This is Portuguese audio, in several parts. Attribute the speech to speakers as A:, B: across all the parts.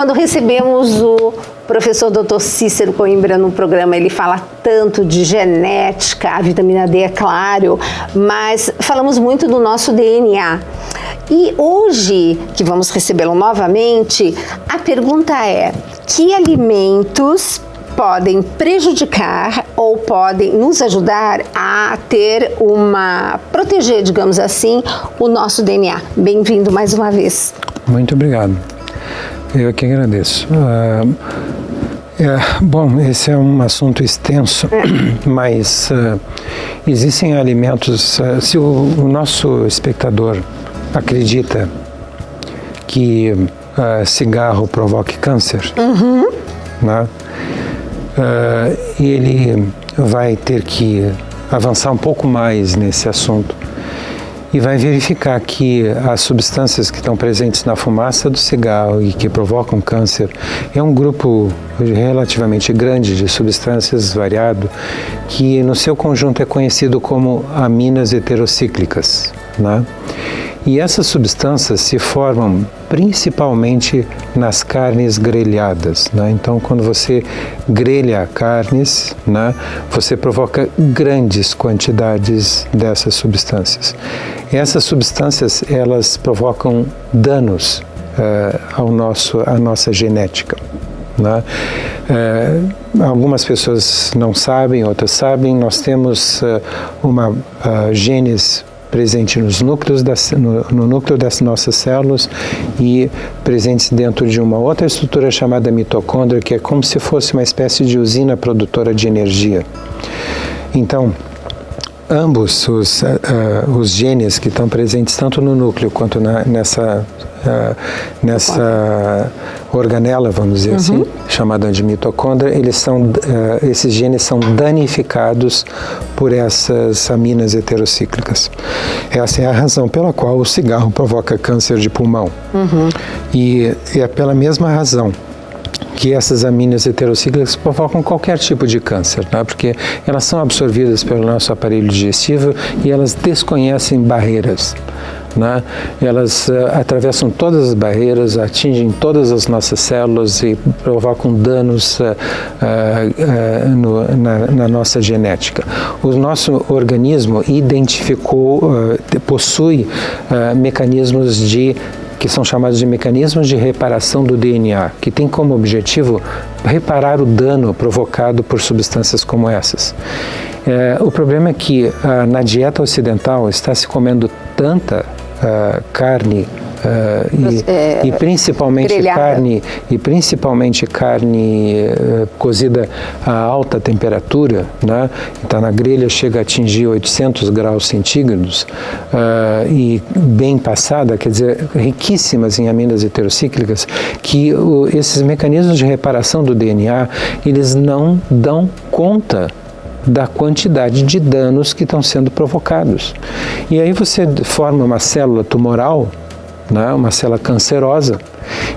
A: Quando recebemos o professor Dr. Cícero Coimbra no programa, ele fala tanto de genética, a vitamina D, é claro, mas falamos muito do nosso DNA. E hoje, que vamos recebê-lo novamente, a pergunta é: que alimentos podem prejudicar ou podem nos ajudar a proteger, digamos assim, o nosso DNA? Bem-vindo mais uma vez.
B: Muito obrigado. Eu que agradeço. Bom, esse é um assunto extenso, mas existem alimentos. Se o nosso espectador acredita que cigarro provoque câncer, né? Ele vai ter que avançar um pouco mais nesse assunto e vai verificar que as substâncias que estão presentes na fumaça do cigarro e que provocam câncer é um grupo relativamente grande de substâncias variado que no seu conjunto é conhecido como aminas heterocíclicas, né? E essas substâncias se formam principalmente nas carnes grelhadas, né? Então, quando você grelha carnes, né, você provoca grandes quantidades dessas substâncias. Essas substâncias, elas provocam danos à nossa genética, né? Algumas pessoas não sabem, outras sabem. Nós temos uma genes presente no núcleo das nossas células e presentes dentro de uma outra estrutura chamada mitocôndria, que é como se fosse uma espécie de usina produtora de energia. Então, ambos os genes que estão presentes tanto no núcleo quanto nessa organela, vamos dizer assim, chamada de mitocôndria, esses genes são danificados por essas aminas heterocíclicas. Essa é a razão pela qual o cigarro provoca câncer de pulmão. E é pela mesma razão que essas aminas heterocíclicas provocam qualquer tipo de câncer, né? Porque elas são absorvidas pelo nosso aparelho digestivo e elas desconhecem barreiras, né? Elas atravessam todas as barreiras, atingem todas as nossas células e provocam danos na nossa genética. O nosso organismo possui mecanismos que são chamados de mecanismos de reparação do DNA, que tem como objetivo reparar o dano provocado por substâncias como essas. O problema é que na dieta ocidental está se comendo tanta carne e principalmente carne cozida a alta temperatura, né? Então na grelha chega a atingir 800 graus centígrados e bem passada, quer dizer, riquíssimas em aminas heterocíclicas, que esses mecanismos de reparação do DNA, eles não dão conta da quantidade de danos que estão sendo provocados. E aí você forma uma célula tumoral, né, uma célula cancerosa,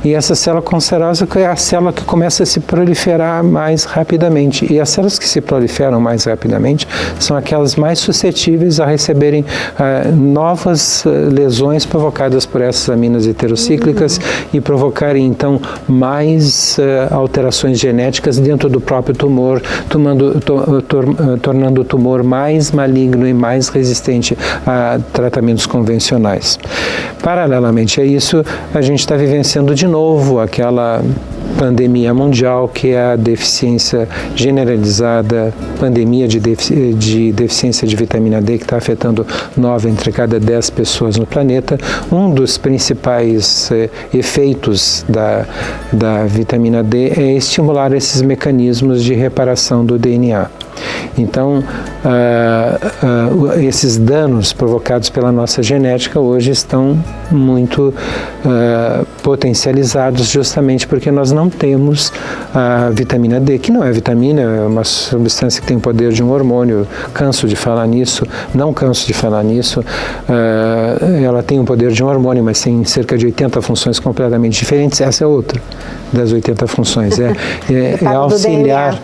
B: e essa célula cancerosa é a célula que começa a se proliferar mais rapidamente. E as células que se proliferam mais rapidamente são aquelas mais suscetíveis a receberem novas lesões provocadas por essas aminas heterocíclicas e provocarem, então, mais alterações genéticas dentro do próprio tumor, tornando o tumor mais maligno e mais resistente a tratamentos convencionais. Paralelamente a isso, a gente está vivenciando de novo aquela pandemia mundial que é a deficiência generalizada, pandemia de deficiência de vitamina D, que está afetando 9 entre cada 10 pessoas no planeta. Um dos principais efeitos da vitamina D é estimular esses mecanismos de reparação do DNA. Então, esses danos provocados pela nossa genética hoje estão muito potencializados justamente porque nós não temos a vitamina D, que não é vitamina, é uma substância que tem o poder de um hormônio. Canso de falar nisso, não canso de falar nisso. Ela tem o poder de um hormônio, mas tem cerca de 80 funções completamente diferentes. Essa é outra, das 80 funções. É auxiliar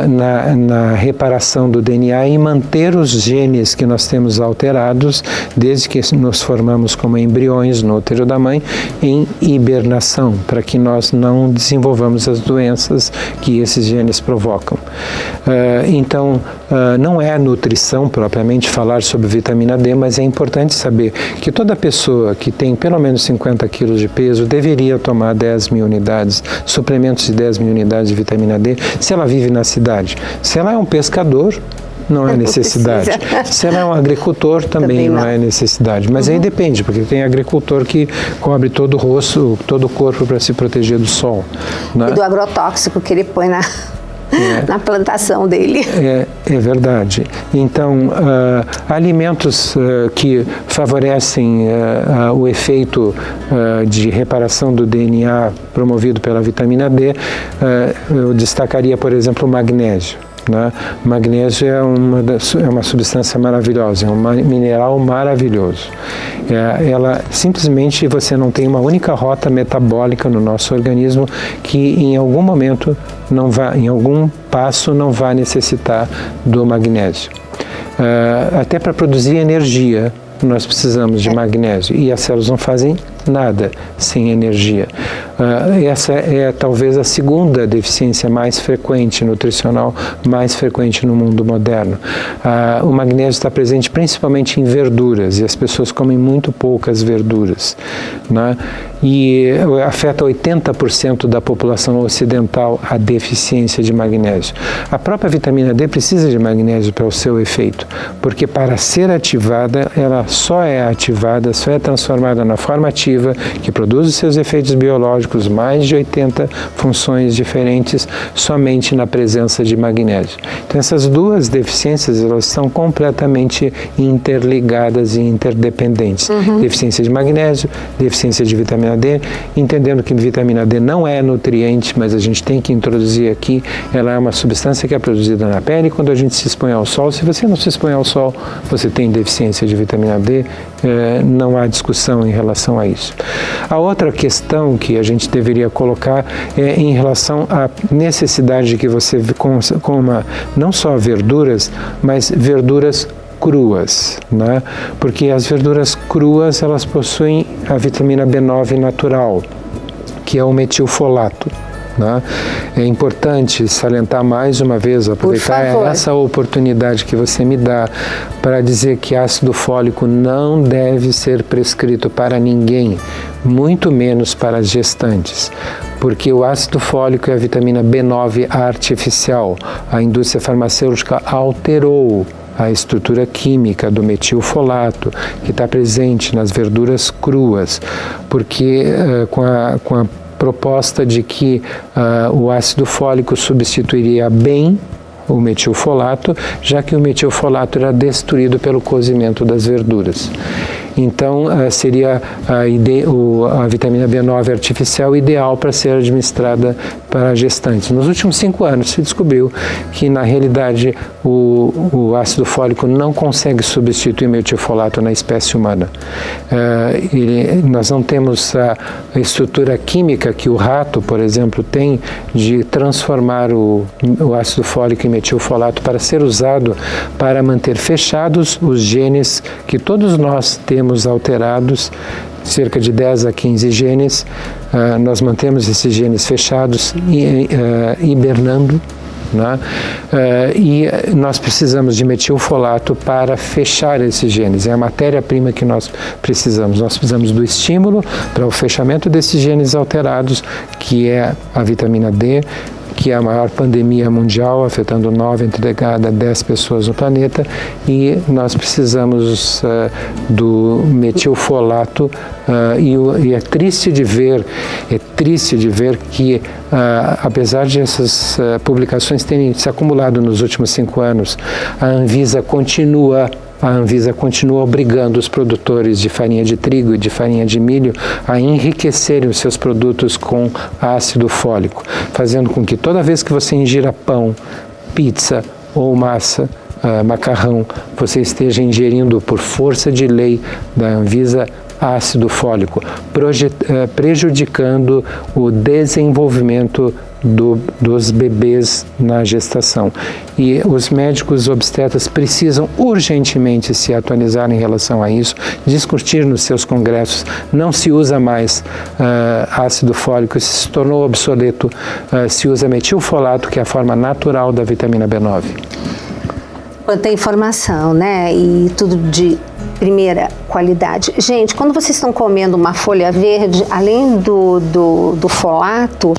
B: na reparação do DNA e manter os genes que nós temos alterados desde que nos formamos como embriões no útero da mãe em hibernação, para que nós não desenvolvamos as doenças que esses genes provocam. Então, não é nutrição propriamente falar sobre vitamina D, mas é importante saber que toda pessoa que tem pelo menos 50 quilos de peso deveria tomar 10 mil unidades, suplementos de 10 mil unidades de vitamina D, se ela vive na cidade. Se ela é um pescador, não é necessidade. Se ela é um agricultor, também não é necessidade. Mas aí depende, porque tem agricultor que cobre todo o rosto, todo o corpo para se proteger do sol. Né?
A: E do agrotóxico que ele põe na plantação dele.
B: É verdade. Então, alimentos que favorecem o efeito de reparação do DNA promovido pela vitamina D, eu destacaria, por exemplo, o magnésio. Né? Magnésio é uma substância maravilhosa, é um mineral maravilhoso. Ela simplesmente, você não tem uma única rota metabólica no nosso organismo que em algum momento em algum passo não vai necessitar do magnésio. Até para produzir energia nós precisamos de magnésio e as células não fazem nada sem energia. Essa é talvez a segunda deficiência mais frequente, nutricional, mais frequente no mundo moderno. O magnésio está presente principalmente em verduras e as pessoas comem muito poucas verduras, né? E afeta 80% da população ocidental a deficiência de magnésio. A própria vitamina D precisa de magnésio para o seu efeito, porque para ser ativada, ela só é transformada na forma ativa, que produz os seus efeitos biológicos, mais de 80 funções diferentes, somente na presença de magnésio. Então essas duas deficiências, elas estão completamente interligadas e interdependentes. Deficiência de magnésio, deficiência de vitamina D, entendendo que vitamina D não é nutriente, mas a gente tem que introduzir aqui, ela é uma substância que é produzida na pele quando a gente se expõe ao sol. Se você não se expõe ao sol, você tem deficiência de vitamina D, não há discussão em relação a isso. A outra questão que a gente deveria colocar é em relação à necessidade de que você coma não só verduras, mas verduras cruas, né? Porque as verduras cruas, elas possuem a vitamina B9 natural, que é o metilfolato. Né? É importante salientar mais uma vez, aproveitar essa oportunidade que você me dá para dizer que ácido fólico não deve ser prescrito para ninguém, muito menos para as gestantes, porque o ácido fólico é a vitamina B9 artificial. A indústria farmacêutica alterou a estrutura química do metilfolato, que está presente nas verduras cruas, porque com a proposta de que o ácido fólico substituiria bem o metilfolato, já que o metilfolato era destruído pelo cozimento das verduras. Então, seria a vitamina B9 artificial ideal para ser administrada para gestantes. Nos últimos 5 anos se descobriu que, na realidade, o ácido fólico não consegue substituir o metilfolato na espécie humana. Nós não temos a estrutura química que o rato, por exemplo, tem de transformar o ácido fólico em metilfolato para ser usado para manter fechados os genes que todos nós temos alterados, cerca de 10 a 15 genes. Nós mantemos esses genes fechados, hibernando, né? E nós precisamos de metilfolato para fechar esses genes. É a matéria-prima que nós precisamos. Nós precisamos do estímulo para o fechamento desses genes alterados, que é a vitamina D, que é a maior pandemia mundial, afetando 9 entre cada 10 pessoas no planeta, e nós precisamos do metilfolato, e é triste de ver que, apesar de essas publicações terem se acumulado nos últimos 5 anos, a Anvisa continua obrigando os produtores de farinha de trigo e de farinha de milho a enriquecerem os seus produtos com ácido fólico, fazendo com que toda vez que você ingira pão, pizza ou massa, macarrão, você esteja ingerindo, por força de lei da Anvisa, ácido fólico, prejudicando o desenvolvimento dos bebês na gestação. E os médicos obstetras precisam urgentemente se atualizar em relação a isso, discutir nos seus congressos. Não se usa mais ácido fólico, isso se tornou obsoleto, se usa metilfolato, que é a forma natural da vitamina B9.
A: Quanta informação, né? E tudo de primeira qualidade. Gente, quando vocês estão comendo uma folha verde, além do folato,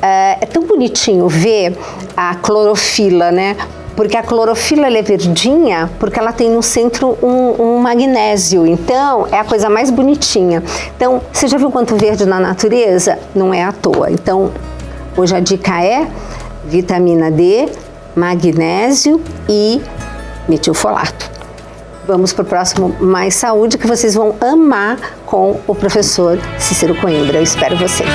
A: é tão bonitinho ver a clorofila, né? Porque a clorofila ela é verdinha porque ela tem no centro um magnésio, então é a coisa mais bonitinha. Então, você já viu quanto verde na natureza? Não é à toa. Então, hoje a dica é vitamina D, magnésio e metilfolato. Vamos para o próximo Mais Saúde, que vocês vão amar com o professor Cícero Coimbra. Eu espero vocês.